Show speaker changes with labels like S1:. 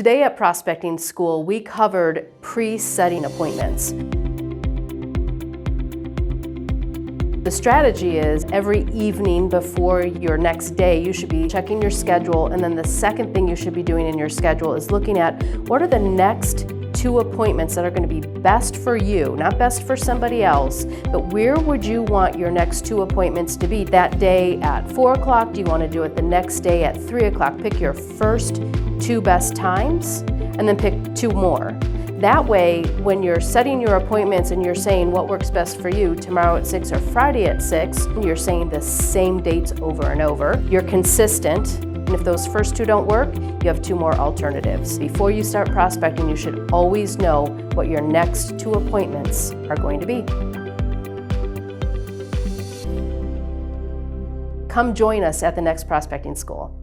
S1: Today at Prospecting School, we covered pre-setting appointments. The strategy is every evening before your next day, you should be checking your schedule, and then the second thing you should be doing in your schedule is looking at what are the next 2 appointments that are going to be best for you, not best for somebody else, but where would you want your next 2 appointments to be? That day at 4 o'clock, do you want to do it the next day at 3 o'clock? Pick your first 2 best times and then pick 2 more. That way, when you're setting your appointments and you're saying what works best for you, tomorrow at 6 or Friday at 6, you're saying the same dates over and over. You're consistent, and if those first 2 don't work, you have 2 more alternatives. Before you start prospecting, you should always know what your next 2 appointments are going to be. Come join us at the next Prospecting School.